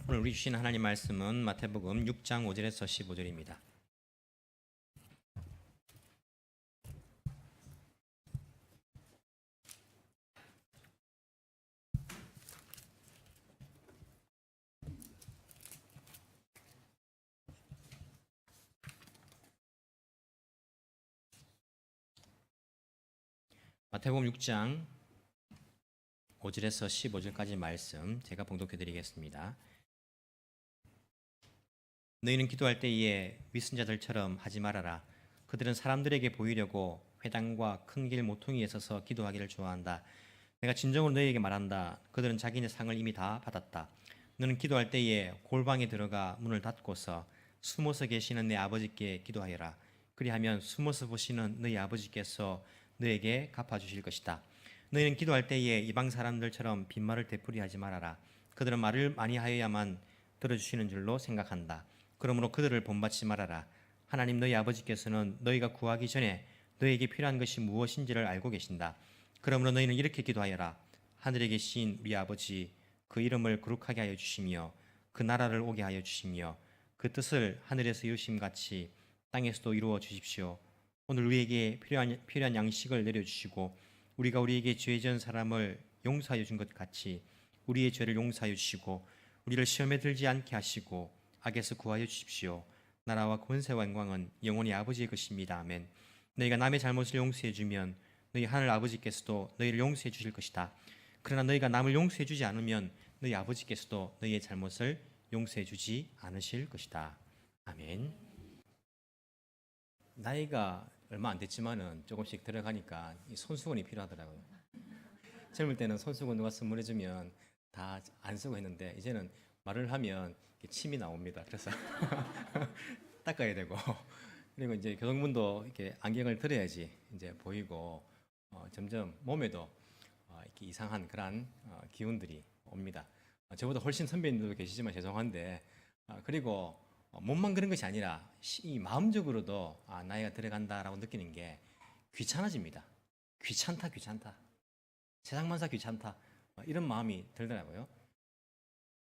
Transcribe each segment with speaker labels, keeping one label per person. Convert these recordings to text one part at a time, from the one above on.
Speaker 1: 오늘 우리 주신 하나님 말씀은 마태복음 6장 5절에서 15절입니다. 마태복음 6장 5절에서 15절까지 말씀 제가 봉독해 드리겠습니다. 너희는 기도할 때에 위선자들처럼 하지 말아라. 그들은 사람들에게 보이려고 회당과 큰 길 모퉁이에 서서 기도하기를 좋아한다. 내가 진정으로 너희에게 말한다. 그들은 자기네 상을 이미 다 받았다. 너는 기도할 때에 골방에 들어가 문을 닫고서 숨어서 계시는 내 아버지께 기도하여라. 그리하면 숨어서 보시는 너희 아버지께서 너에게 갚아주실 것이다. 너희는 기도할 때에 이방 사람들처럼 빈말을 되풀이하지 말아라. 그들은 말을 많이 하여야만 들어주시는 줄로 생각한다. 그러므로 그들을 본받지 말아라. 하나님 너희 아버지께서는 너희가 구하기 전에 너희에게 필요한 것이 무엇인지를 알고 계신다. 그러므로 너희는 이렇게 기도하여라. 하늘에 계신 우리 아버지, 그 이름을 거룩하게 하여 주시며 그 나라를 오게 하여 주시며 그 뜻을 하늘에서 이루심 같이 땅에서도 이루어 주십시오. 오늘 우리에게 필요한 양식을 내려주시고 우리가 우리에게 죄 지은 사람을 용서하여 준 것 같이 우리의 죄를 용서하여 주시고 우리를 시험에 들지 않게 하시고 악에서 구하여 주십시오. 나라와 권세와 영광은 영원히 아버지의 것입니다. 아멘. 너희가 남의 잘못을 용서해 주면 너희 하늘 아버지께서도 너희를 용서해 주실 것이다. 그러나 너희가 남을 용서해 주지 않으면 너희 아버지께서도 너희의 잘못을 용서해 주지 않으실 것이다. 아멘. 나이가 얼마 안 됐지만은 조금씩 들어가니까 이 손수건이 필요하더라고요. 젊을 때는 손수건 누가 선물해 주면 다 안 쓰고 했는데 이제는 말을 하면 침이 나옵니다. 그래서 닦아야 되고 그리고 이제 교통문도 이렇게 안경을 들어야지 이제 보이고 점점 몸에도 이렇게 이상한 그런 기운들이 옵니다. 저보다 훨씬 선배님들도 계시지만 죄송한데 그리고 몸만 그런 것이 아니라 이 마음적으로도 나이가 들어간다라고 느끼는 게 귀찮아집니다. 귀찮다. 세상만사 귀찮다. 이런 마음이 들더라고요.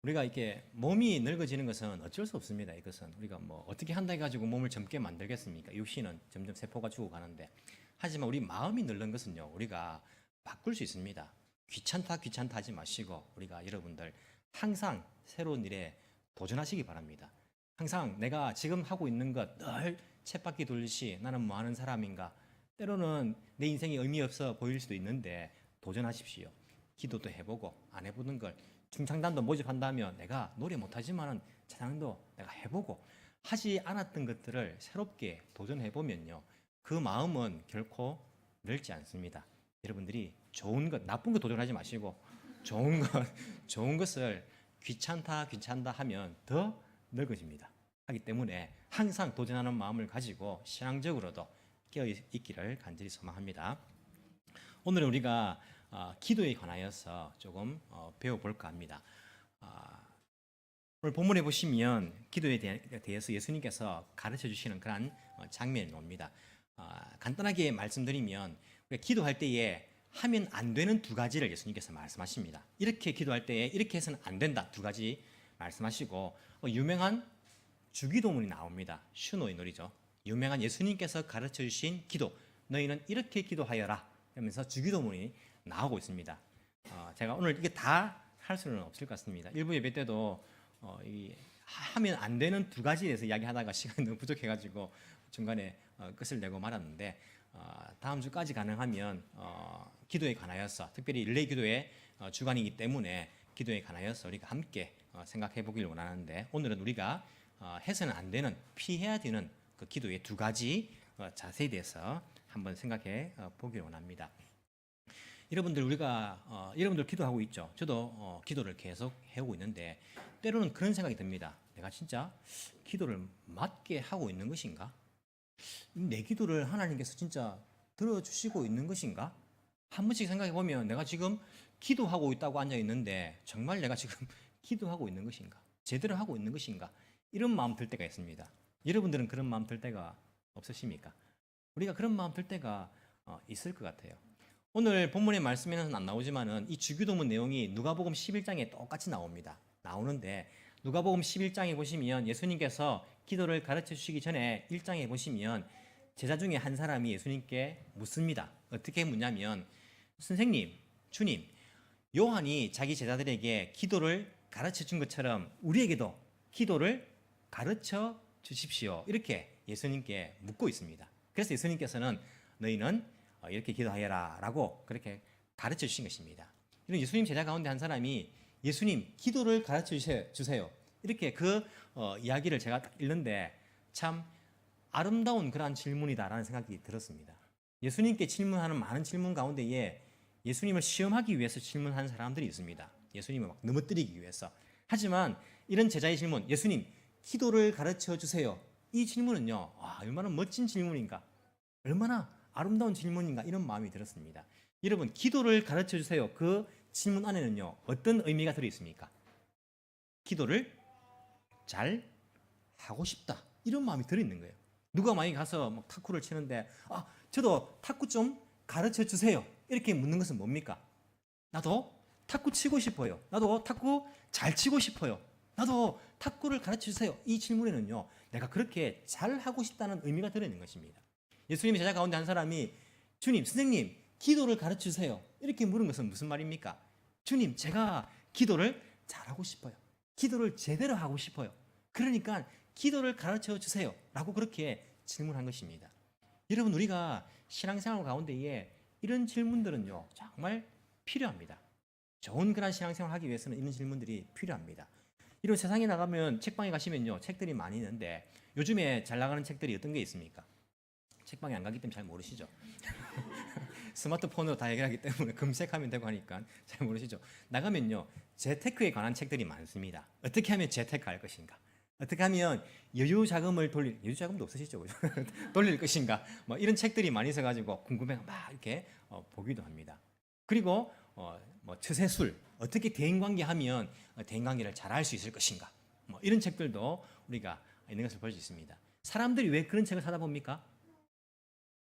Speaker 1: 우리가 이렇게 몸이 늙어지는 것은 어쩔 수 없습니다. 이것은 우리가 뭐 어떻게 한다 해가지고 몸을 젊게 만들겠습니까? 육신은 점점 세포가 죽어가는데 하지만 우리 마음이 늙는 것은요 우리가 바꿀 수 있습니다. 귀찮다 하지 마시고 우리가 여러분들 항상 새로운 일에 도전하시기 바랍니다. 항상 내가 지금 하고 있는 것 늘 쳇바퀴 돌듯이 나는 뭐 하는 사람인가, 때로는 내 인생이 의미 없어 보일 수도 있는데 도전하십시오. 기도도 해보고 안 해보는 걸 중창단도 모집한다면 내가 노래 못하지만은 찬양도 내가 해보고 하지 않았던 것들을 새롭게 도전해보면요 그 마음은 결코 늙지 않습니다. 여러분들이 좋은 것, 나쁜 것 도전하지 마시고 좋은 것을 귀찮다 하면 더 늙어집니다. 하기 때문에 항상 도전하는 마음을 가지고 신앙적으로도 깨어있기를 간절히 소망합니다. 오늘은 우리가 기도에 관하여서 조금 배워볼까 합니다. 오늘 본문에 보시면 기도에 대해서 예수님께서 가르쳐 주시는 그런 장면이 나옵니다. 간단하게 말씀드리면 우리가 기도할 때에 하면 안 되는 두 가지를 예수님께서 말씀하십니다. 이렇게 기도할 때에 이렇게 해서는 안 된다 두 가지 말씀하시고 유명한 주기도문이 나옵니다. 슈노의 놀이죠. 유명한 예수님께서 가르쳐 주신 기도, 너희는 이렇게 기도하여라 하면서 주기도문이 나오고 있습니다. 제가 오늘 이게 다 할 수는 없을 것 같습니다. 일부 예배 때도 하면 안 되는 두 가지에 대해서 이야기하다가 시간이 너무 부족해가지고 중간에 끝을 내고 말았는데 다음 주까지 가능하면 기도에 관하여서 특별히 릴레이 기도의 주간이기 때문에 기도에 관하여서 우리가 함께 생각해 보길 원하는데 오늘은 우리가 해서는 안 되는, 피해야 되는 그 기도의 두 가지 자세에 대해서 한번 생각해 보길 원합니다. 여러분들 여러분들 기도하고 있죠. 저도 기도를 계속 해오고 있는데 때로는 그런 생각이 듭니다. 내가 진짜 기도를 맞게 하고 있는 것인가? 내 기도를 하나님께서 진짜 들어주시고 있는 것인가? 한 번씩 생각해 보면 내가 지금 기도하고 있다고 앉아 있는데 정말 내가 지금 기도하고 있는 것인가? 제대로 하고 있는 것인가? 이런 마음 들 때가 있습니다. 여러분들은 그런 마음 들 때가 없으십니까? 우리가 그런 마음 들 때가 있을 것 같아요. 오늘 본문의 말씀에는 안 나오지만은 이 주기도문 내용이 누가복음 11장에 똑같이 나옵니다. 나오는데 누가복음 11장에 보시면 예수님께서 기도를 가르쳐 주시기 전에 1장에 보시면 제자 중에 한 사람이 예수님께 묻습니다. 어떻게 묻냐면 선생님, 주님, 요한이 자기 제자들에게 기도를 가르쳐 준 것처럼 우리에게도 기도를 가르쳐 주십시오. 이렇게 예수님께 묻고 있습니다. 그래서 예수님께서는 너희는 이렇게 기도하여라 라고 그렇게 가르쳐 주신 것입니다. 이런 예수님 제자 가운데 한 사람이 예수님 기도를 가르쳐 주세요. 이렇게 그 이야기를 제가 딱 읽는데 참 아름다운 그러한 질문이다라는 생각이 들었습니다. 예수님께 질문하는 많은 질문 가운데에 예수님을 시험하기 위해서 질문하는 사람들이 있습니다. 예수님을 막 넘어뜨리기 위해서. 하지만 이런 제자의 질문, 예수님 기도를 가르쳐 주세요. 이 질문은요, 얼마나 멋진 질문인가, 얼마나 아름다운 질문인가 이런 마음이 들었습니다. 여러분, 기도를 가르쳐 주세요. 그 질문 안에는요, 어떤 의미가 들어 있습니까? 기도를 잘 하고 싶다 이런 마음이 들어 있는 거예요. 누가 만약에 가서 막 탁구를 치는데 저도 탁구 좀 가르쳐 주세요 이렇게 묻는 것은 뭡니까? 나도 탁구 치고 싶어요. 나도 탁구 잘 치고 싶어요. 나도 탁구를 가르쳐 주세요. 이 질문에는요, 내가 그렇게 잘 하고 싶다는 의미가 들어있는 것입니다. 예수님의 제자 가운데 한 사람이 주님, 선생님 기도를 가르쳐 주세요 이렇게 물은 것은 무슨 말입니까? 주님, 제가 기도를 잘하고 싶어요. 기도를 제대로 하고 싶어요. 그러니까 기도를 가르쳐 주세요 라고 그렇게 질문한 것입니다. 여러분, 우리가 신앙생활 가운데에 이런 질문들은요, 정말 필요합니다. 좋은 그런 신앙생활을 하기 위해서는 이런 질문들이 필요합니다. 이런 세상에 나가면 책방에 가시면요, 책들이 많이 있는데 요즘에 잘 나가는 책들이 어떤 게 있습니까? 책방에 안 가기 때문에 잘 모르시죠? 스마트폰으로 다 해결하기 때문에 검색하면 되고 하니까 잘 모르시죠? 나가면요, 재테크에 관한 책들이 많습니다. 어떻게 하면 재테크할 것인가? 어떻게 하면 여유자금을 여유자금도 없으시죠? 돌릴 것인가? 뭐 이런 책들이 많이 있어가지고 궁금해가 막 이렇게 보기도 합니다. 그리고 뭐 처세술, 어떻게 대인관계하면 대인관계를 잘할 수 있을 것인가? 뭐 이런 책들도 우리가 있는 것을 볼 수 있습니다. 사람들이 왜 그런 책을 사다 봅니까?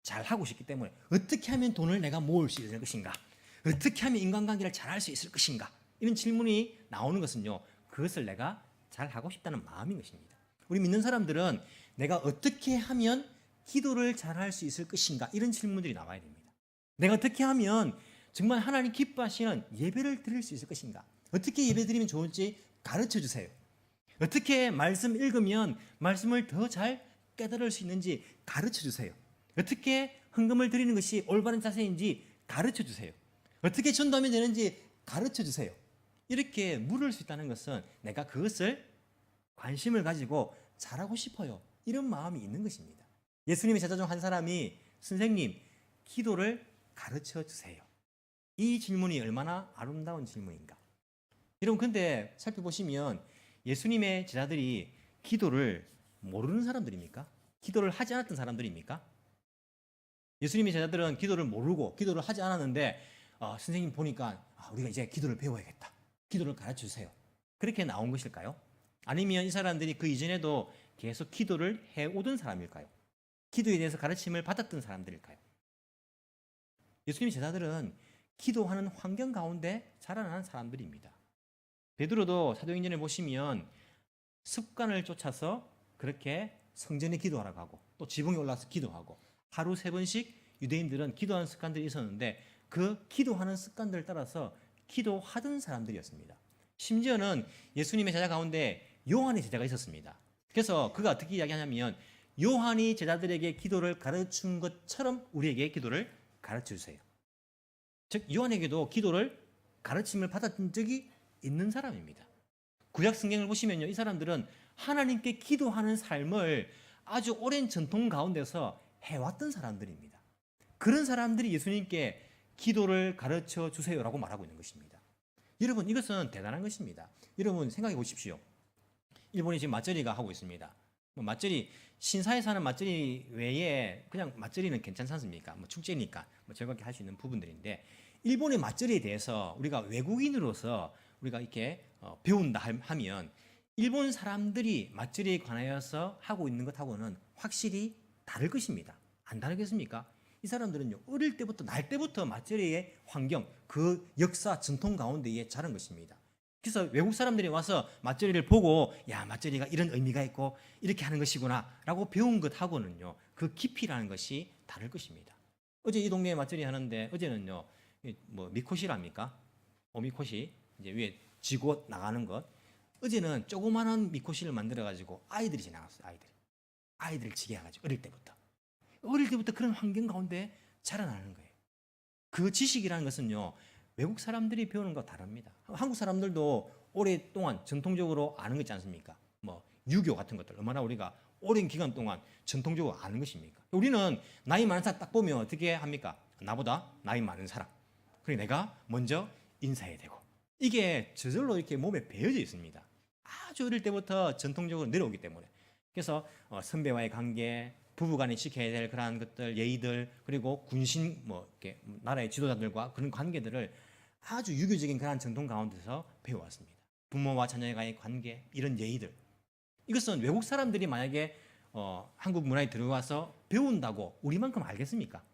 Speaker 1: 잘 하고 싶기 때문에. 어떻게 하면 돈을 내가 모을 수 있을 것인가? 어떻게 하면 인간관계를 잘할 수 있을 것인가? 이런 질문이 나오는 것은요, 그것을 내가 잘 하고 싶다는 마음인 것입니다. 우리 믿는 사람들은 내가 어떻게 하면 기도를 잘할 수 있을 것인가? 이런 질문들이 나와야 됩니다. 내가 어떻게 하면 정말 하나님 기뻐하시는 예배를 드릴 수 있을 것인가? 어떻게 예배 드리면 좋을지 가르쳐 주세요. 어떻게 말씀 읽으면 말씀을 더 잘 깨달을 수 있는지 가르쳐 주세요. 어떻게 헌금을 드리는 것이 올바른 자세인지 가르쳐 주세요. 어떻게 전도하면 되는지 가르쳐 주세요. 이렇게 물을 수 있다는 것은 내가 그것을 관심을 가지고 잘하고 싶어요. 이런 마음이 있는 것입니다. 예수님의 제자 중 한 사람이 선생님, 기도를 가르쳐 주세요. 이 질문이 얼마나 아름다운 질문인가. 여러분, 근데 살펴보시면 예수님의 제자들이 기도를 모르는 사람들입니까? 기도를 하지 않았던 사람들입니까? 예수님의 제자들은 기도를 모르고 기도를 하지 않았는데 선생님 보니까 우리가 이제 기도를 배워야겠다. 기도를 가르쳐 주세요. 그렇게 나온 것일까요? 아니면 이 사람들이 그 이전에도 계속 기도를 해오던 사람일까요? 기도에 대해서 가르침을 받았던 사람들일까요? 예수님의 제자들은 기도하는 환경 가운데 자라난 사람들입니다. 베드로도 사도행전에 보시면 습관을 쫓아서 그렇게 성전에 기도하라고 하고 또 지붕에 올라가서 기도하고 하루 3번씩 유대인들은 기도하는 습관들이 있었는데 그 기도하는 습관들을 따라서 기도하던 사람들이었습니다. 심지어는 예수님의 제자 가운데 요한의 제자가 있었습니다. 그래서 그가 어떻게 이야기하냐면 요한이 제자들에게 기도를 가르친 것처럼 우리에게 기도를 가르쳐 주세요. 즉 요한에게도 기도를 가르침을 받았던 적이 있는 사람입니다. 구약 성경을 보시면요, 이 사람들은 하나님께 기도하는 삶을 아주 오랜 전통 가운데서 해왔던 사람들입니다. 그런 사람들이 예수님께 기도를 가르쳐 주세요라고 말하고 있는 것입니다. 여러분, 이것은 대단한 것입니다. 여러분 생각해 보십시오. 일본이 지금 맞절이가 하고 있습니다. 맞절이, 신사에 사는 맞절이 외에 그냥 맞절이는 괜찮지 않습니까? 축제니까 즐겁게 할 수 있는 부분들인데, 일본의 맞절이에 대해서 우리가 외국인으로서 우리가 이렇게 배운다 하면 일본 사람들이 맞절이에 관하여서 하고 있는 것하고는 확실히 다를 것입니다. 안 다르겠습니까? 이 사람들은요, 어릴 때부터, 날 때부터 맞절이의 환경, 그 역사, 전통 가운데에 자란 것입니다. 그래서 외국 사람들이 와서 맞절이를 보고 야, 맞절이가 이런 의미가 있고 이렇게 하는 것이구나라고 배운 것하고는요, 그 깊이라는 것이 다를 것입니다. 어제 이 동네에 맞절이 하는데 어제는요, 뭐 미코시랍니까? 오미코시 이제 위에 지고 나가는 것. 어제는 조그마한 미코시를 만들어 가지고 아이들이 지나갔어요. 아이들을 지게 해가지고 어릴 때부터 그런 환경 가운데 자라나는 거예요. 그 지식이라는 것은요, 외국 사람들이 배우는 것과 다릅니다. 한국 사람들도 오랫동안 전통적으로 아는 거 있지 않습니까? 뭐 유교 같은 것들 얼마나 우리가 오랜 기간 동안 전통적으로 아는 것입니까? 우리는 나이 많은 사람 딱 보면 어떻게 합니까? 나보다 나이 많은 사람. 그러니 내가 먼저 인사해야 되고, 이게 저절로 이렇게 몸에 배어져 있습니다. 아주 어릴 때부터 전통적으로 내려오기 때문에. 그래서 선배와의 관계, 부부간에 지켜야 될 그러한 것들, 예의들, 그리고 군신 뭐 이렇게 나라의 지도자들과 그런 관계들을 아주 유교적인 그러한 전통 가운데서 배워왔습니다. 부모와 자녀와의 관계, 이런 예의들. 이것은 외국 사람들이 만약에 한국 문화에 들어와서 배운다고 우리만큼 알겠습니까?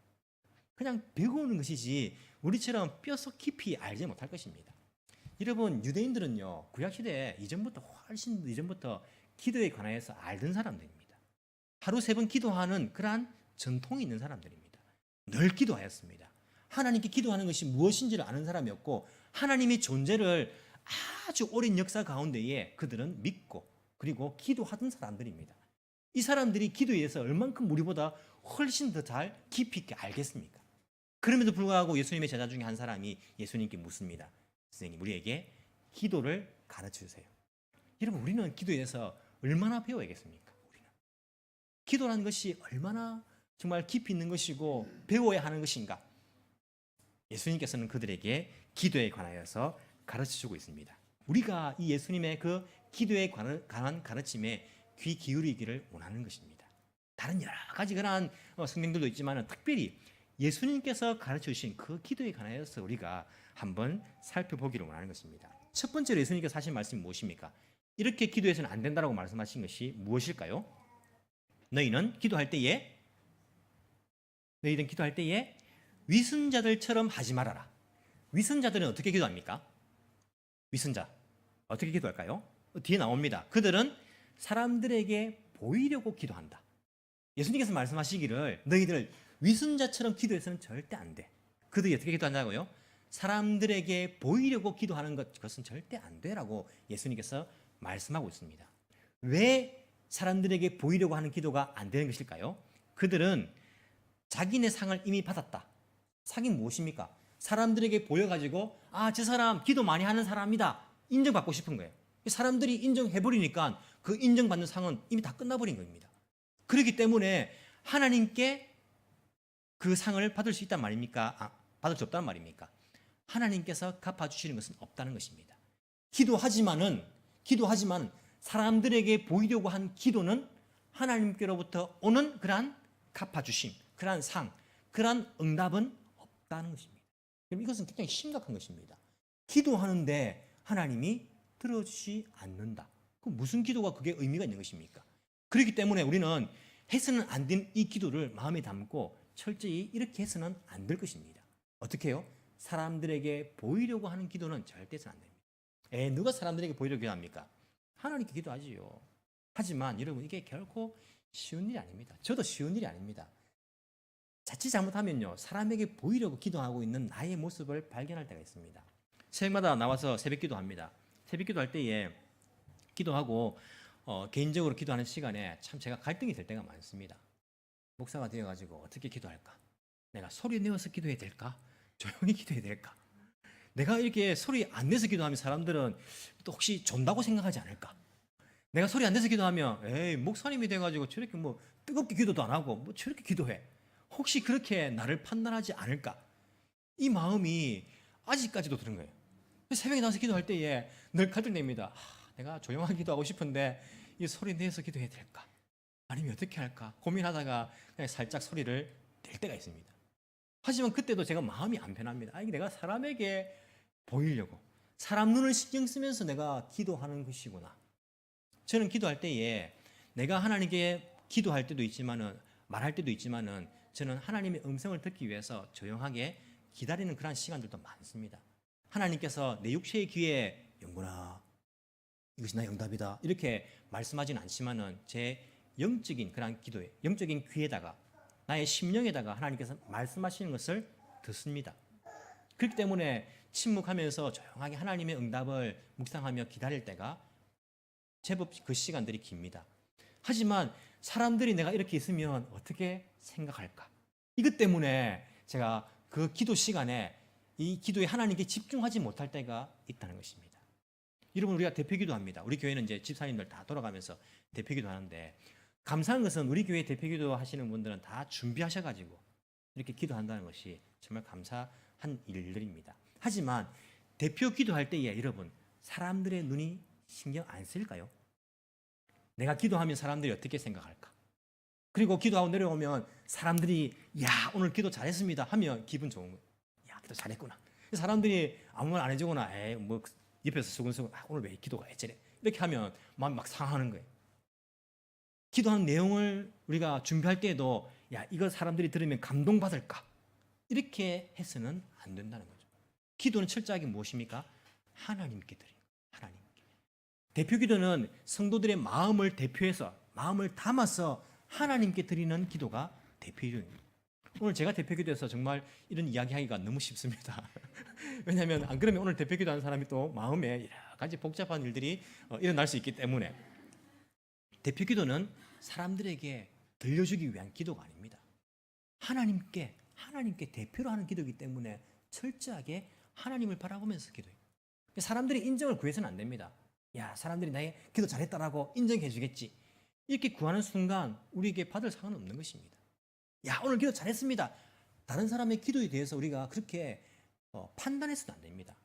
Speaker 1: 그냥 배우는 것이지 우리처럼 뼛속 깊이 알지 못할 것입니다. 여러분, 유대인들은요, 구약시대 이전부터 훨씬 이전부터 기도에 관하여서 알던 사람들입니다. 하루 3번 기도하는 그러한 전통이 있는 사람들입니다. 늘 기도하였습니다. 하나님께 기도하는 것이 무엇인지를 아는 사람이었고, 하나님의 존재를 아주 오랜 역사 가운데에 그들은 믿고 그리고 기도하던 사람들입니다. 이 사람들이 기도에 대해서 얼만큼 우리보다 훨씬 더 잘 깊이 있게 알겠습니까? 그럼에도 불구하고 예수님의 제자 중에 한 사람이 예수님께 묻습니다. 선생님, 우리에게 기도를 가르쳐 주세요. 여러분, 우리는 기도에 대해서 얼마나 배워야겠습니까? 우리는 기도라는 것이 얼마나 정말 깊이 있는 것이고 배워야 하는 것인가? 예수님께서는 그들에게 기도에 관하여서 가르쳐 주고 있습니다. 우리가 이 예수님의 그 기도에 관한 가르침에 귀 기울이기를 원하는 것입니다. 다른 여러 가지 그러한 성경들도 있지만 특별히 예수님께서 가르쳐 주신 그 기도에 관하여서 우리가 한번 살펴보기를 원하는 것입니다. 첫 번째로 예수님께서 하신 말씀이 무엇입니까? 이렇게 기도해서는 안 된다라고 말씀하신 것이 무엇일까요? 너희는 기도할 때에 위선자들처럼 하지 말아라. 위선자들은 어떻게 기도합니까? 위선자 어떻게 기도할까요? 뒤에 나옵니다. 그들은 사람들에게 보이려고 기도한다. 예수님께서 말씀하시기를 너희들 위선자처럼 기도해서는 절대 안 돼. 그들이 어떻게 기도한다고요? 사람들에게 보이려고 기도하는 그것은 절대 안 돼라고 예수님께서 말씀하고 있습니다. 왜 사람들에게 보이려고 하는 기도가 안 되는 것일까요? 그들은 자기네 상을 이미 받았다. 상이 무엇입니까? 사람들에게 보여가지고 저 사람 기도 많이 하는 사람이다, 인정받고 싶은 거예요. 사람들이 인정해버리니까 그 인정받는 상은 이미 다 끝나버린 겁니다. 그렇기 때문에 하나님께 그 상을 받을 수 있단 말입니까? 받을 수 없다는 말입니까? 하나님께서 갚아주시는 것은 없다는 것입니다. 기도하지만 사람들에게 보이려고 한 기도는 하나님께로부터 오는 그러한 갚아주심, 그러한 상, 그러한 응답은 없다는 것입니다. 이것은 굉장히 심각한 것입니다. 기도하는데 하나님이 들어주지 않는다. 그럼 무슨 기도가 그게 의미가 있는 것입니까? 그렇기 때문에 우리는 해서는 안 된 이 기도를 마음에 담고 철저히 이렇게 해서는 안 될 것입니다. 어떻게 해요? 사람들에게 보이려고 하는 기도는 절대 해서는 안 됩니다. 누가 사람들에게 보이려고 기도합니까? 하나님께 기도하지요. 하지만 여러분, 이게 결코 쉬운 일이 아닙니다. 저도 쉬운 일이 아닙니다. 자칫 잘못하면요, 사람에게 보이려고 기도하고 있는 나의 모습을 발견할 때가 있습니다. 새벽마다 나와서 새벽 기도합니다. 새벽 기도할 때에 기도하고 개인적으로 기도하는 시간에 참 제가 갈등이 될 때가 많습니다. 목사가 되어가지고 어떻게 기도할까? 내가 소리 내어서 기도해야 될까? 조용히 기도해야 될까? 내가 이렇게 소리 안 내서 기도하면 사람들은 또 혹시 존다고 생각하지 않을까? 내가 소리 안 내서 기도하면 목사님이 돼가지고 저렇게 뭐 뜨겁게 기도도 안 하고 뭐 저렇게 기도해, 혹시 그렇게 나를 판단하지 않을까? 이 마음이 아직까지도 드는 거예요. 새벽에 나와서 기도할 때에 늘 갈등됩니다. 내가 조용하게 기도하고 싶은데 이 소리 내서 기도해야 될까? 아니면 어떻게 할까? 고민하다가 그냥 살짝 소리를 낼 때가 있습니다. 하지만 그때도 제가 마음이 안 편합니다. 이게 내가 사람에게 보이려고 사람 눈을 신경 쓰면서 내가 기도하는 것이구나. 저는 기도할 때에 내가 하나님께 기도할 때도 있지만은 말할 때도 있지만은 저는 하나님의 음성을 듣기 위해서 조용하게 기다리는 그런 시간들도 많습니다. 하나님께서 내 육체의 귀에 영구나, 이것이 나의 응답이다 이렇게 말씀하지는 않지만은 제 영적인 그런 기도에, 영적인 귀에다가, 나의 심령에다가 하나님께서 말씀하시는 것을 듣습니다. 그렇기 때문에 침묵하면서 조용하게 하나님의 응답을 묵상하며 기다릴 때가 제법 그 시간들이 깁니다. 하지만 사람들이 내가 이렇게 있으면 어떻게 생각할까? 이것 때문에 제가 그 기도 시간에 이 기도에 하나님께 집중하지 못할 때가 있다는 것입니다. 여러분, 우리가 대표기도 합니다. 우리 교회는 이제 집사님들 다 돌아가면서 대표기도 하는데, 감사한 것은 우리 교회 대표기도 하시는 분들은 다 준비하셔가지고 이렇게 기도한다는 것이 정말 감사한 일들입니다. 하지만 대표 기도할 때에 여러분, 사람들의 눈이 신경 안 쓰일까요? 내가 기도하면 사람들이 어떻게 생각할까? 그리고 기도하고 내려오면 사람들이 야, 오늘 기도 잘했습니다 하면 기분 좋은 거예요. 야, 기도 잘했구나. 사람들이 아무 말 안 해주거나 에이 뭐 옆에서 수근수근 오늘 왜 기도가 저래 이렇게 하면 마음이 막 상하는 거예요. 기도하는 내용을 우리가 준비할 때에도 야, 이거 사람들이 들으면 감동받을까? 이렇게 해서는 안 된다는 거죠. 기도는 철저하게 무엇입니까? 하나님께 드리는 거예요. 하나님께. 대표 기도는 성도들의 마음을 대표해서, 마음을 담아서 하나님께 드리는 기도가 대표 기도입니다. 오늘 제가 대표 기도해서 정말 이런 이야기하기가 너무 쉽습니다. 왜냐하면 안 그러면 오늘 대표 기도하는 사람이 또 마음에 여러 가지 복잡한 일들이 일어날 수 있기 때문에, 대표 기도는 사람들에게 들려주기 위한 기도가 아닙니다. 하나님께 대표로 하는 기도이기 때문에 철저하게 하나님을 바라보면서 기도해요. 사람들이 인정을 구해서는 안 됩니다. 야, 사람들이 나의 기도 잘했다라고 인정해 주겠지. 이렇게 구하는 순간 우리에게 받을 상은 없는 것입니다. 야, 오늘 기도 잘했습니다. 다른 사람의 기도에 대해서 우리가 그렇게 판단해서도 안 됩니다.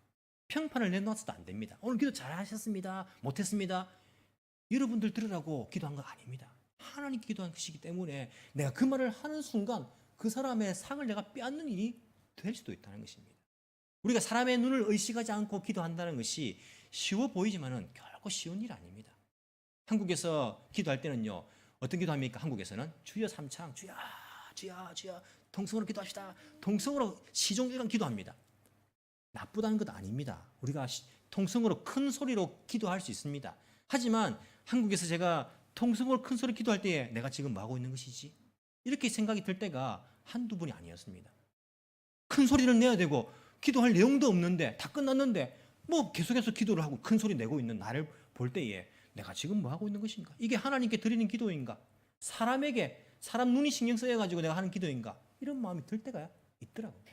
Speaker 1: 평판을 내놓아서도 안 됩니다. 오늘 기도 잘하셨습니다. 못했습니다. 여러분들 들으라고 기도한 거 아닙니다. 하나님 기도한 것이기 때문에 내가 그 말을 하는 순간 그 사람의 상을 내가 빼앗는 일이 될 수도 있다는 것입니다. 우리가 사람의 눈을 의식하지 않고 기도한다는 것이 쉬워 보이지만은 결코 쉬운 일 아닙니다. 한국에서 기도할 때는요, 어떤 기도합니까? 한국에서는 주여 삼창, 주여, 주여, 주여, 통성으로 기도합시다. 통성으로 시종일관 기도합니다. 나쁘다는 것 아닙니다. 우리가 통성으로 큰 소리로 기도할 수 있습니다. 하지만 한국에서 제가 통성으로 큰 소리 기도할 때에 내가 지금 뭐 하고 있는 것이지? 이렇게 생각이 들 때가 한두 번이 아니었습니다. 큰 소리를 내야 되고 기도할 내용도 없는데 다 끝났는데 뭐 계속해서 기도를 하고 큰 소리 내고 있는 나를 볼 때에 내가 지금 뭐 하고 있는 것인가? 이게 하나님께 드리는 기도인가? 사람 눈이 신경 쓰여가지고 내가 하는 기도인가? 이런 마음이 들 때가 있더라고요.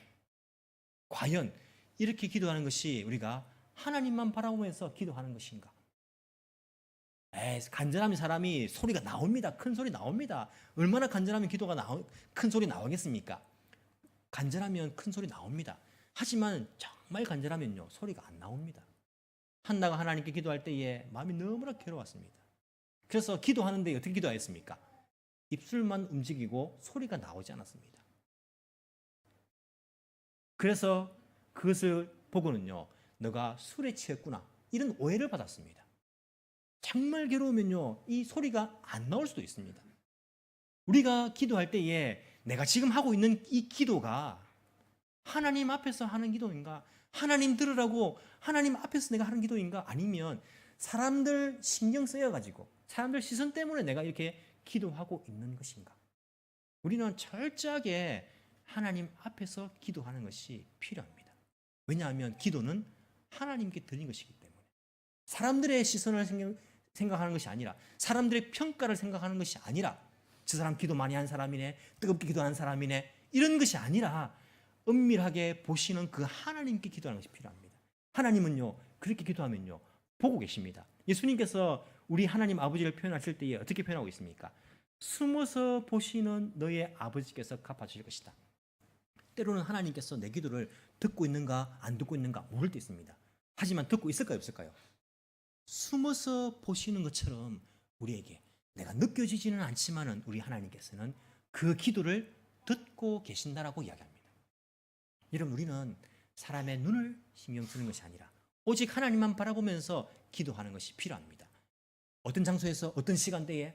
Speaker 1: 과연 이렇게 기도하는 것이 우리가 하나님만 바라보면서 기도하는 것인가? 간절하면 사람이 소리가 나옵니다. 큰 소리 나옵니다. 얼마나 간절하면 기도가 큰 소리 나오겠습니까? 간절하면 큰 소리 나옵니다. 하지만 정말 간절하면요, 소리가 안 나옵니다. 한나가 하나님께 기도할 때에 마음이 너무나 괴로웠습니다. 그래서 기도하는데 어떻게 기도하였습니까? 입술만 움직이고 소리가 나오지 않았습니다. 그래서 그것을 보고는요, 너가 술에 취했구나, 이런 오해를 받았습니다. 정말 괴로우면요, 이 소리가 안 나올 수도 있습니다. 우리가 기도할 때에 내가 지금 하고 있는 이 기도가 하나님 앞에서 하는 기도인가? 하나님 들으라고 하나님 앞에서 내가 하는 기도인가? 아니면 사람들 신경 쓰여가지고 사람들 시선 때문에 내가 이렇게 기도하고 있는 것인가? 우리는 철저하게 하나님 앞에서 기도하는 것이 필요합니다. 왜냐하면 기도는 하나님께 드린 것이기 때문에, 사람들의 시선을 생각하는 것이 아니라, 사람들의 평가를 생각하는 것이 아니라, 저 사람 기도 많이 한 사람이네, 뜨겁게 기도한 사람이네, 이런 것이 아니라 은밀하게 보시는 그 하나님께 기도하는 것이 필요합니다. 하나님은요, 그렇게 기도하면요, 보고 계십니다. 예수님께서 우리 하나님 아버지를 표현하실 때에 어떻게 표현하고 있습니까? 숨어서 보시는 너의 아버지께서 갚아주실 것이다. 때로는 하나님께서 내 기도를 듣고 있는가 안 듣고 있는가 모를 때 있습니다. 하지만 듣고 있을까요, 없을까요? 숨어서 보시는 것처럼 우리에게, 내가 느껴지지는 않지만은 우리 하나님께서는 그 기도를 듣고 계신다라고 이야기합니다. 여러분, 우리는 사람의 눈을 신경 쓰는 것이 아니라 오직 하나님만 바라보면서 기도하는 것이 필요합니다. 어떤 장소에서 어떤 시간대에,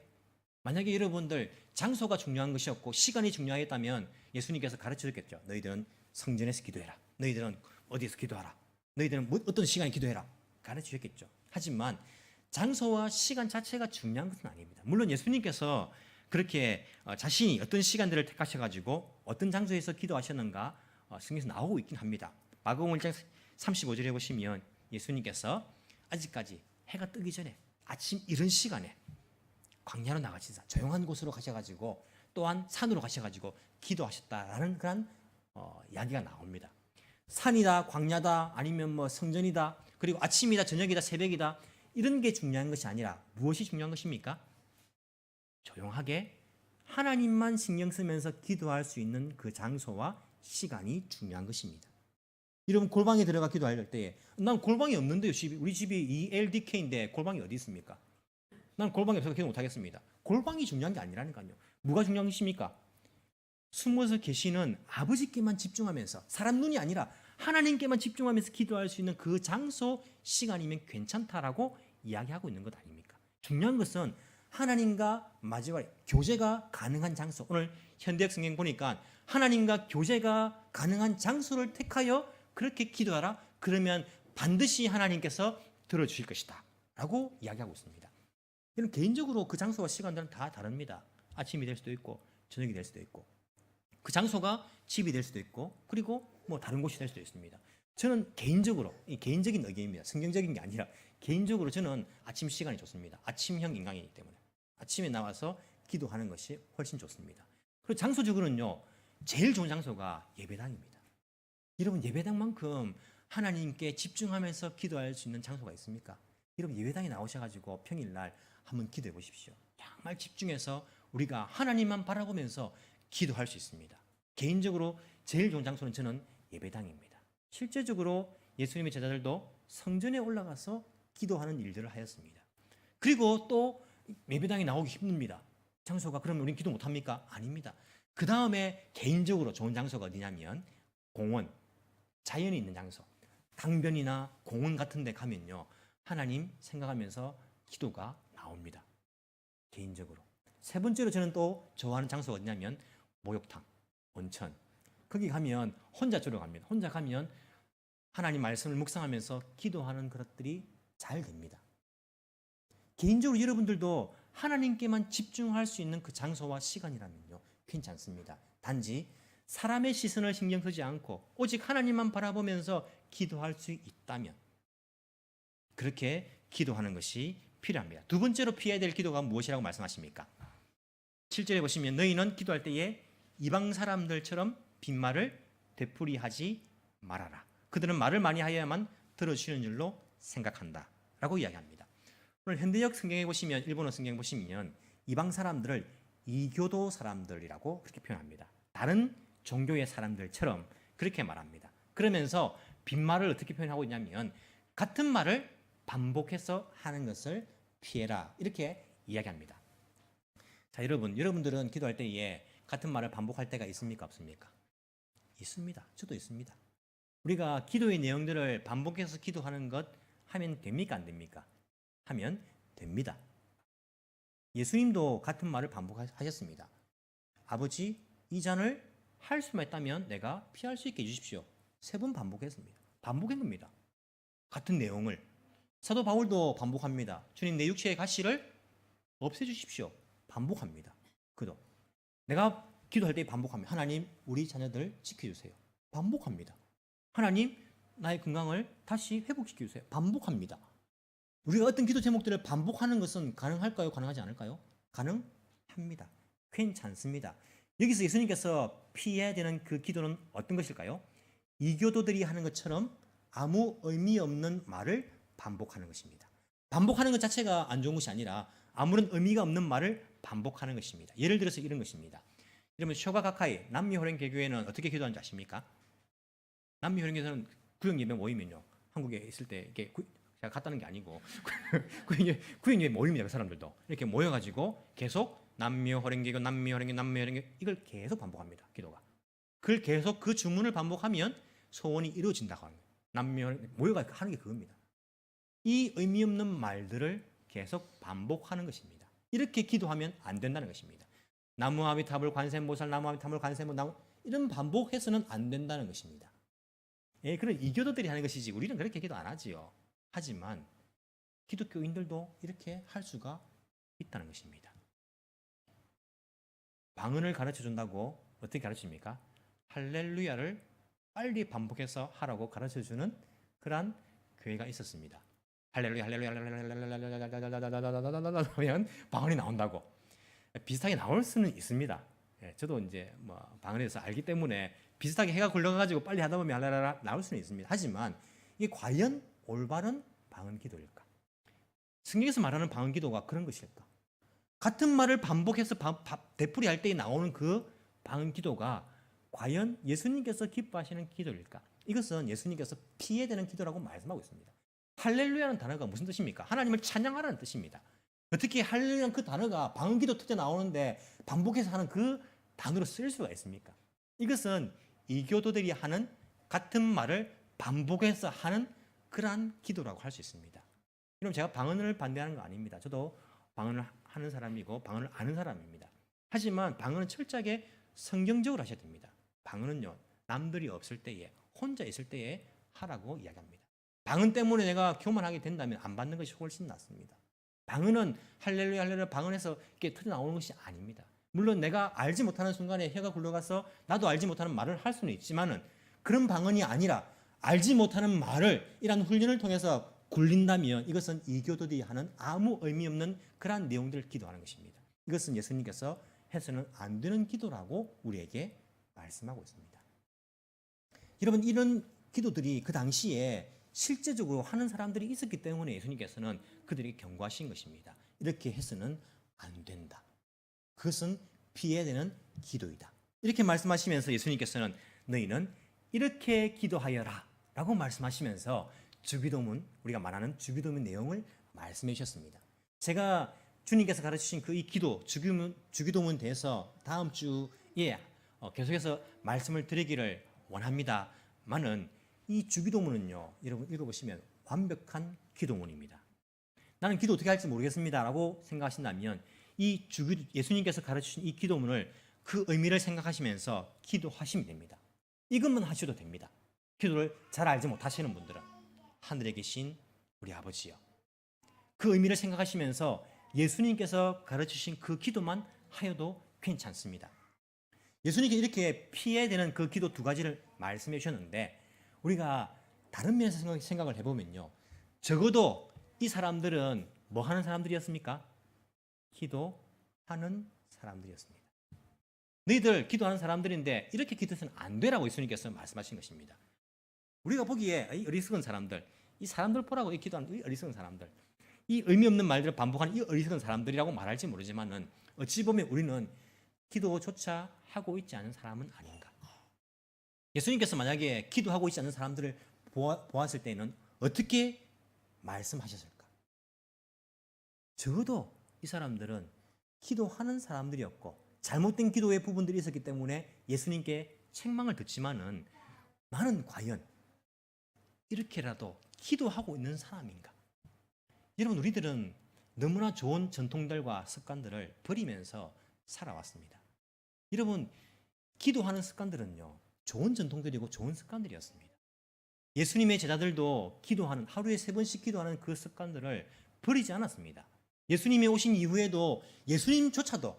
Speaker 1: 만약에 여러분들 장소가 중요한 것이었고 시간이 중요하겠다면 예수님께서 가르쳐줬겠죠. 너희들은 성전에서 기도해라. 너희들은 어디에서 기도하라. 너희들은 어떤 시간에 기도해라. 가르치셨겠죠. 하지만 장소와 시간 자체가 중요한 것은 아닙니다. 물론 예수님께서 그렇게 자신이 어떤 시간들을 택하셔가지고 어떤 장소에서 기도하셨는가 성경에서 나오고 있긴 합니다. 마가복음 1장 35절에 보시면 예수님께서 아직까지 해가 뜨기 전에 아침 이른 시간에 광야로 나가시자 조용한 곳으로 가셔가지고 또한 산으로 가셔가지고 기도하셨다라는 그런 이야기가 나옵니다. 산이다, 광야다, 아니면 뭐 성전이다, 그리고 아침이다, 저녁이다, 새벽이다, 이런 게 중요한 것이 아니라 무엇이 중요한 것입니까? 조용하게 하나님만 신경 쓰면서 기도할 수 있는 그 장소와 시간이 중요한 것입니다. 여러분 골방에 들어가 기도할 때 난 골방이 없는데요. 우리 집이 ELDK인데 골방이 어디 있습니까? 난 골방이 없어서 기도 못하겠습니다. 골방이 중요한 게 아니라니까요. 뭐가 중요한 것입니까? 숨어서 계시는 아버지께만 집중하면서 사람 눈이 아니라 하나님께만 집중하면서 기도할 수 있는 그 장소, 시간이면 괜찮다라고 이야기하고 있는 것 아닙니까? 중요한 것은 하나님과 마지막에 교제가 가능한 장소. 오늘 현대역 성경 보니까 하나님과 교제가 가능한 장소를 택하여 그렇게 기도하라. 그러면 반드시 하나님께서 들어주실 것이다 라고 이야기하고 있습니다. 이런 개인적으로 그 장소와 시간들은 다 다릅니다. 아침이 될 수도 있고 저녁이 될 수도 있고 그 장소가 집이 될 수도 있고 그리고 뭐 다른 곳이 될 수도 있습니다. 저는 개인적으로 이 개인적인 의견입니다. 성경적인 게 아니라 개인적으로 저는 아침 시간이 좋습니다. 아침형 인간이기 때문에 아침에 나와서 기도하는 것이 훨씬 좋습니다. 그리고 장소적으로는요, 제일 좋은 장소가 예배당입니다. 여러분 예배당만큼 하나님께 집중하면서 기도할 수 있는 장소가 있습니까? 여러분 예배당에 나오셔가지고 평일날 한번 기도해 보십시오. 정말 집중해서 우리가 하나님만 바라보면서 기도할 수 있습니다. 개인적으로 제일 좋은 장소는 저는 예배당입니다. 실제적으로 예수님의 제자들도 성전에 올라가서 기도하는 일들을 하였습니다. 그리고 또 예배당에 나오기 힘듭니다. 장소가 그러면 우리는 기도 못합니까? 아닙니다. 그 다음에 개인적으로 좋은 장소가 어디냐면 공원, 자연이 있는 장소, 강변이나 공원 같은 데 가면요 하나님 생각하면서 기도가 나옵니다. 개인적으로. 세 번째로 저는 또 좋아하는 장소가 어디냐면 목욕탕, 온천. 거기 가면 혼자 주로 갑니다. 혼자 가면 하나님 말씀을 묵상하면서 기도하는 것들이 잘 됩니다. 개인적으로 여러분들도 하나님께만 집중할 수 있는 그 장소와 시간이라면요 괜찮습니다. 단지 사람의 시선을 신경 쓰지 않고 오직 하나님만 바라보면서 기도할 수 있다면 그렇게 기도하는 것이 필요합니다. 두 번째로 피해야 될 기도가 무엇이라고 말씀하십니까? 7절에 보시면 너희는 기도할 때에 이방 사람들처럼 빈말을 되풀이하지 말아라. 그들은 말을 많이 하여야만 들어주시는 줄로 생각한다 라고 이야기합니다. 오늘 현대역 성경에 보시면 일본어 성경 보시면 이방 사람들을 이교도 사람들이라고 그렇게 표현합니다. 다른 종교의 사람들처럼 그렇게 말합니다. 그러면서 빈말을 어떻게 표현하고 있냐면 같은 말을 반복해서 하는 것을 피해라 이렇게 이야기합니다. 자, 여러분들은 기도할 때에 같은 말을 반복할 때가 있습니까? 없습니까? 있습니다. 저도 있습니다. 우리가 기도의 내용들을 반복해서 기도하는 것 하면 됩니까? 안 됩니까? 하면 됩니다. 예수님도 같은 말을 반복하셨습니다. 아버지, 이 잔을 할 수만 있다면 내가 피할 수 있게 해주십시오. 3번 반복했습니다. 반복한 겁니다. 같은 내용을. 사도 바울도 반복합니다. 주님, 내 육체의 가시를 없애주십시오. 반복합니다. 그도 내가 기도할 때 반복합니다. 하나님, 우리 자녀들 지켜주세요. 반복합니다. 하나님, 나의 건강을 다시 회복시켜주세요. 반복합니다. 우리가 어떤 기도 제목들을 반복하는 것은 가능할까요? 가능하지 않을까요? 가능합니다. 괜찮습니다. 여기서 예수님께서 피해야 되는 그 기도는 어떤 것일까요? 이교도들이 하는 것처럼 아무 의미 없는 말을 반복하는 것입니다. 반복하는 것 자체가 안 좋은 것이 아니라 아무런 의미가 없는 말을 반복하는 것입니다. 예를 들어서 이런 것입니다. 여러분 쇼가카카이 남미호랭개교회는 어떻게 기도하는지 아십니까? 남미호랭개교회는 구역예배 모이면요 한국에 있을 때 이렇게 제가 갔다는 게 아니고 구역예배 모입니다. 그 사람들도 이렇게 모여가지고 계속 남미호랭개교 이걸 계속 반복합니다. 기도가 그걸 계속 그 주문을 반복하면 소원이 이루어진다고 합니다. 남미호랭 모여가 하는 게 그겁니다. 이 의미 없는 말들을 계속 반복하는 것입니다. 이렇게 기도하면 안 된다는 것입니다. 나무아미타불 관세음보살 나무아미타불 관세음보 이런 반복해서는 안 된다는 것입니다. 예, 그런 이교도들이 하는 것이지 우리는 그렇게 기도 안 하지요. 하지만 기독교인들도 이렇게 할 수가 있다는 것입니다. 방언을 가르쳐 준다고 어떻게 가르칩니까? 할렐루야를 빨리 반복해서 하라고 가르쳐 주는 그러한 교회가 있었습니다. 할렐루야 할렐루야 할렐루야 하면 방언이 나온다고. 비슷하게 나올 수는 있습니다. 저도 이제 뭐 방언에 대해서 알기 때문에 비슷하게 해가 굴러가지고 빨리 하다 보면 할렐루야 나올 수는 있습니다. 하지만 이게 과연 올바른 방언 기도일까? 성경에서 말하는 방언 기도가 그런 것일까? 같은 말을 반복해서 되풀이 할 때 나오는 그 방언 기도가 과연 예수님께서 기뻐하시는 기도일까? 이것은 예수님께서 피해야 되는 기도라고 말씀하고 있습니다. 할렐루야는 단어가 무슨 뜻입니까? 하나님을 찬양하라는 뜻입니다. 어떻게 할렐루야는 그 단어가 방언 기도 특제 나오는데 반복해서 하는 그 단어로 쓸 수가 있습니까? 이것은 이교도들이 하는 같은 말을 반복해서 하는 그러한 기도라고 할 수 있습니다. 그럼 제가 방언을 반대하는 거 아닙니다. 저도 방언을 하는 사람이고 방언을 아는 사람입니다. 하지만 방언은 철저하게 성경적으로 하셔야 됩니다. 방언은요, 남들이 없을 때에, 혼자 있을 때에 하라고 이야기합니다. 방언 때문에 내가 교만하게 된다면 안 받는 것이 훨씬 낫습니다. 방언은 할렐루야 할렐루야 방언에서 이렇게 터져 나오는 것이 아닙니다. 물론 내가 알지 못하는 순간에 혀가 굴러가서 나도 알지 못하는 말을 할 수는 있지만은 그런 방언이 아니라 알지 못하는 말을 이런 훈련을 통해서 굴린다면 이것은 이교도들이 하는 아무 의미 없는 그러한 내용들을 기도하는 것입니다. 이것은 예수님께서 해서는 안 되는 기도라고 우리에게 말씀하고 있습니다. 여러분, 이런 기도들이 그 당시에 실제적으로 하는 사람들이 있었기 때문에 예수님께서는 그들에게 경고하신 것입니다. 이렇게 해서는 안 된다. 그것은 피해야 되는 기도이다. 이렇게 말씀하시면서 예수님께서는 너희는 이렇게 기도하여라 라고 말씀하시면서 주기도문, 우리가 말하는 주기도문 내용을 말씀해 주셨습니다. 제가 주님께서 가르치신 그 이 기도, 주기도문 대해서 다음 주에 계속해서 말씀을 드리기를 원합니다만은 이 주기도문은요, 여러분 읽어보시면 완벽한 기도문입니다. 나는 기도 어떻게 할지 모르겠습니다 라고 생각하신다면 예수님께서 가르치신 이 기도문을 그 의미를 생각하시면서 기도하시면 됩니다. 이것만 하셔도 됩니다. 기도를 잘 알지 못하시는 분들은 하늘에 계신 우리 아버지요, 그 의미를 생각하시면서 예수님께서 가르치신 그 기도만 하여도 괜찮습니다. 예수님께 이렇게 피해야 되는 그 기도 두 가지를 말씀해 주셨는데 우리가 다른 면에서 생각을 해보면요, 적어도 이 사람들은 뭐 하는 사람들이었습니까? 기도하는 사람들이었습니다. 너희들 기도하는 사람들인데 이렇게 기도해서는 안 되라고 예수님께서 말씀하신 것입니다. 우리가 보기에 이 어리석은 사람들, 이 사람들 보라고 이 기도하는 이 어리석은 사람들, 이 의미 없는 말들을 반복하는 이 어리석은 사람들이라고 말할지 모르지만은 어찌 보면 우리는 기도조차 하고 있지 않은 사람은 아닌가. 예수님께서 만약에 기도하고 있지 않는 사람들을 보았을 때는 어떻게 말씀하셨을까? 적어도 이 사람들은 기도하는 사람들이었고 잘못된 기도의 부분들이 있었기 때문에 예수님께 책망을 듣지만은 나는 과연 이렇게라도 기도하고 있는 사람인가? 여러분, 우리들은 너무나 좋은 전통들과 습관들을 버리면서 살아왔습니다. 여러분, 기도하는 습관들은요, 좋은 전통들이고 좋은 습관들이었습니다. 예수님의 제자들도 기도하는, 하루에 3번씩 기도하는 그 습관들을 버리지 않았습니다. 예수님이 오신 이후에도 예수님조차도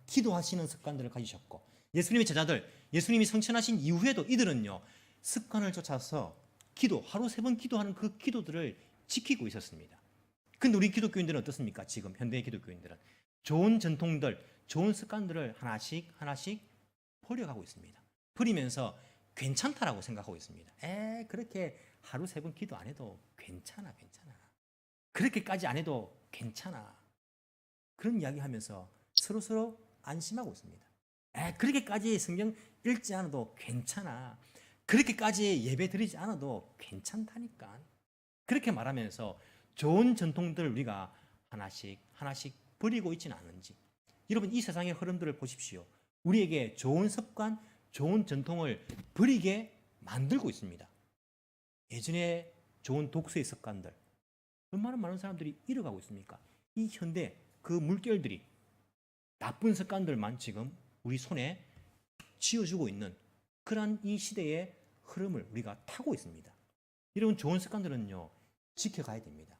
Speaker 1: 기도하시는 습관들을 가지셨고, 예수님의 제자들, 예수님이 성천하신 이후에도 이들은요, 습관을 쫓아서 하루 3번 기도하는 그 기도들을 지키고 있었습니다. 근데 우리 기독교인들은 어떻습니까? 지금 현대의 기독교인들은 좋은 전통들, 좋은 습관들을 하나씩 버려가고 있습니다. 버리면서 괜찮다라고 생각하고 있습니다. 그렇게 하루 3번 기도 안 해도 괜찮아. 그렇게까지 안 해도 괜찮아. 그런 이야기 하면서 서로 안심하고 있습니다. 그렇게까지 성경 읽지 않아도 괜찮아. 그렇게까지 예배 드리지 않아도 괜찮다니까. 그렇게 말하면서 좋은 전통들을 우리가 하나씩 버리고 있지는 않은지. 여러분, 이 세상의 흐름들을 보십시오. 우리에게 좋은 습관, 좋은 전통을 버리게 만들고 있습니다. 예전에 좋은 독서의 습관들, 얼마나 많은 사람들이 잃어가고 있습니까? 이 현대 그 물결들이 나쁜 습관들만 지금 우리 손에 쥐어주고 있는 그러한 이 시대의 흐름을 우리가 타고 있습니다. 여러분, 좋은 습관들은요, 지켜가야 됩니다.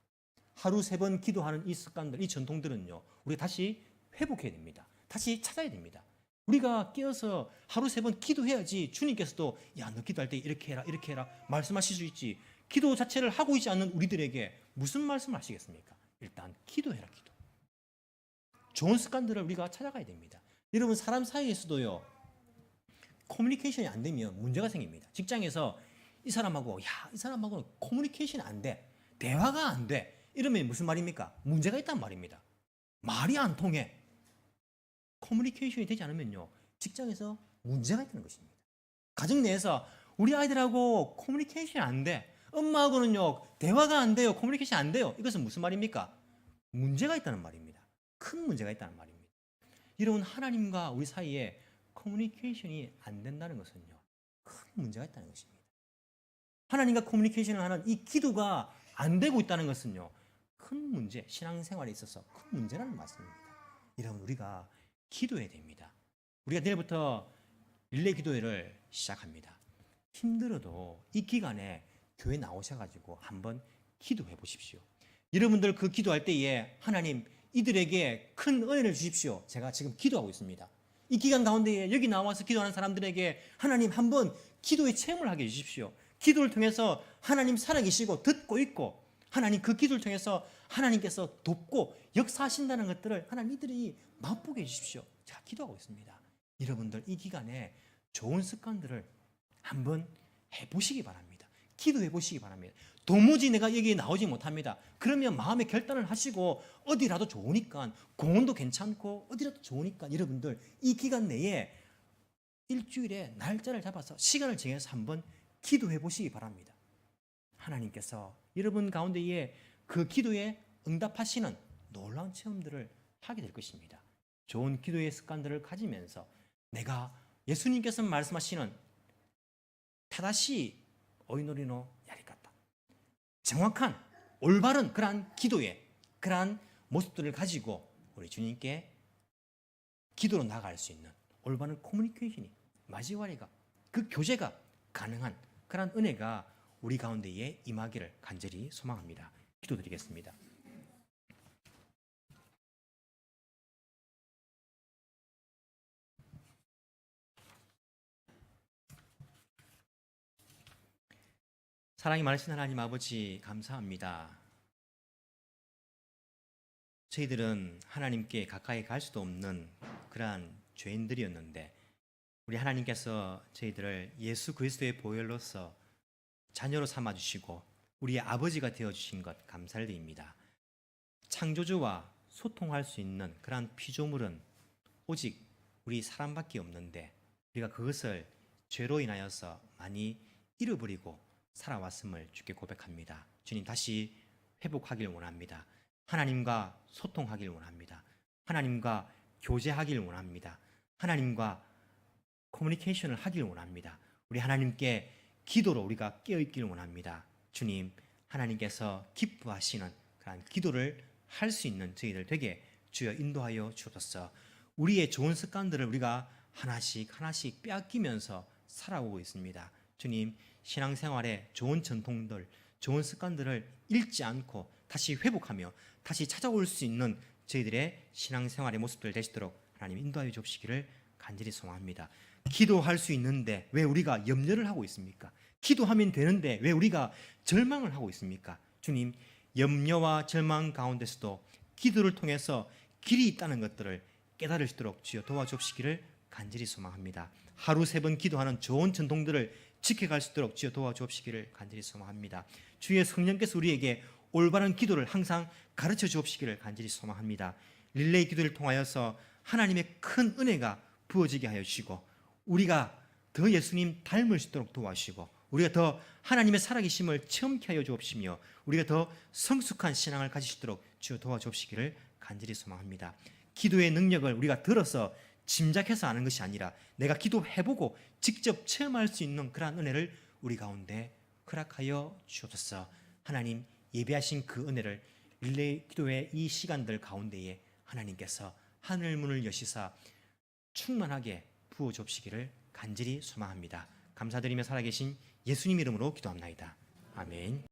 Speaker 1: 하루 3번 기도하는 이 습관들, 이 전통들은요, 우리가 다시 회복해야 됩니다. 다시 찾아야 됩니다. 우리가 깨어서 하루 3번 기도해야지 주님께서도 야, 너 기도할 때 이렇게 해라, 이렇게 해라 말씀하실 수 있지. 기도 자체를 하고 있지 않는 우리들에게 무슨 말씀을 하시겠습니까? 일단 기도해라, 기도. 좋은 습관들을 우리가 찾아가야 됩니다. 여러분, 사람 사이에서도요, 커뮤니케이션이 안 되면 문제가 생깁니다. 직장에서 이 사람하고는 커뮤니케이션이 안 돼. 대화가 안 돼. 이러면 무슨 말입니까? 문제가 있단 말입니다. 말이 안 통해. 커뮤니케이션이 되지 않으면요, 직장에서 문제가 있다는 것입니다. 가정 내에서 우리 아이들하고 커뮤니케이션이 안 돼. 엄마하고는요, 대화가 안 돼요. 커뮤니케이션이 안 돼요. 이것은 무슨 말입니까? 문제가 있다는 말입니다. 큰 문제가 있다는 말입니다. 여러분, 하나님과 우리 사이에 커뮤니케이션이 안 된다는 것은요, 큰 문제가 있다는 것입니다. 하나님과 커뮤니케이션을 하는 이 기도가 안 되고 있다는 것은요, 큰 문제, 신앙생활에 있어서 큰 문제라는 말씀입니다. 여러분, 우리가 기도해야 됩니다. 우리가 내일부터 릴레이 기도회를 시작합니다. 힘들어도 이 기간에 교회 나오셔가지고 한번 기도해 보십시오. 여러분들 그 기도할 때에 하나님 이들에게 큰 은혜를 주십시오. 제가 지금 기도하고 있습니다. 이 기간 가운데에 여기 나와서 기도하는 사람들에게 하나님 한번 기도의 체험을 하게 해주십시오. 기도를 통해서 하나님 살아계시고 듣고 있고 하나님 그 기도를 통해서 하나님께서 돕고 역사하신다는 것들을 하나님 이들이 맛보게 해주십시오. 제가 기도하고 있습니다. 여러분들 이 기간에 좋은 습관들을 한번 해보시기 바랍니다. 기도해 보시기 바랍니다. 도무지 내가 여기에 나오지 못합니다. 그러면 마음의 결단을 하시고 어디라도 좋으니까, 공원도 괜찮고 어디라도 좋으니까 여러분들 이 기간 내에 일주일에 날짜를 잡아서 시간을 정해서 한번 기도해 보시기 바랍니다. 하나님께서 여러분 가운데에 그 기도에 응답하시는 놀라운 체험들을 하게 될 것입니다. 좋은 기도의 습관들을 가지면서 내가 예수님께서 말씀하시는 타다시 오이노리노 야리카타, 정확한 올바른 그러한 기도의 그러한 모습들을 가지고 우리 주님께 기도로 나아갈 수 있는 올바른 커뮤니케이션이, 마지와리가, 그 교제가 가능한 그러한 은혜가 우리 가운데에 임하기를 간절히 소망합니다. 기도드리겠습니다. 사랑이 많으신 하나님 아버지, 감사합니다. 저희들은 하나님께 가까이 갈 수도 없는 그러한 죄인들이었는데 우리 하나님께서 저희들을 예수 그리스도의 보혈로서 자녀로 삼아주시고 우리의 아버지가 되어주신 것 감사를 드립니다. 창조주와 소통할 수 있는 그러한 피조물은 오직 우리 사람밖에 없는데 우리가 그것을 죄로 인하여서 많이 잃어버리고 살아왔음을 주께 고백합니다. 주님, 다시 회복하길 원합니다. 하나님과 소통하길 원합니다. 하나님과 교제하길 원합니다. 하나님과 커뮤니케이션을 하길 원합니다. 우리 하나님께 기도로 우리가 깨어있기를 원합니다. 주님, 하나님께서 기뻐하시는 그런 기도를 할 수 있는 저희들 되게 주여 인도하여 주옵소서. 우리의 좋은 습관들을 우리가 하나씩 하나씩 빼앗기면서 살아오고 있습니다. 주님, 신앙생활의 좋은 전통들, 좋은 습관들을 잃지 않고 다시 회복하며 다시 찾아올 수 있는 저희들의 신앙생활의 모습들 되시도록 하나님 인도하여 주시기를 간절히 소망합니다. 기도할 수 있는데 왜 우리가 염려를 하고 있습니까? 기도하면 되는데 왜 우리가 절망을 하고 있습니까? 주님, 염려와 절망 가운데서도 기도를 통해서 길이 있다는 것들을 깨달을 수 있도록 주여 도와주시기를 간절히 소망합니다. 하루 3번 기도하는 좋은 전통들을 지켜갈 수 있도록 주여 도와주옵시기를 간절히 소망합니다. 주의 성령께서 우리에게 올바른 기도를 항상 가르쳐 주옵시기를 간절히 소망합니다. 릴레이 기도를 통하여서 하나님의 큰 은혜가 부어지게 하여 주시고 우리가 더 예수님 닮을 수 있도록 도와주시고 우리가 더 하나님의 살아계심을 체험케 하여 주옵시며 우리가 더 성숙한 신앙을 가지시도록 주여 도와주옵시기를 간절히 소망합니다. 기도의 능력을 우리가 들어서 짐작해서 아는 것이 아니라 내가 기도해보고 직접 체험할 수 있는 그러한 은혜를 우리 가운데 허락하여 주옵소서. 하나님, 예배하신 그 은혜를 릴레이 기도의 이 시간들 가운데에 하나님께서 하늘 문을 여시사 충만하게 부어 주옵시기를 간절히 소망합니다. 감사드리며 살아계신 예수님 이름으로 기도합나이다. 아멘.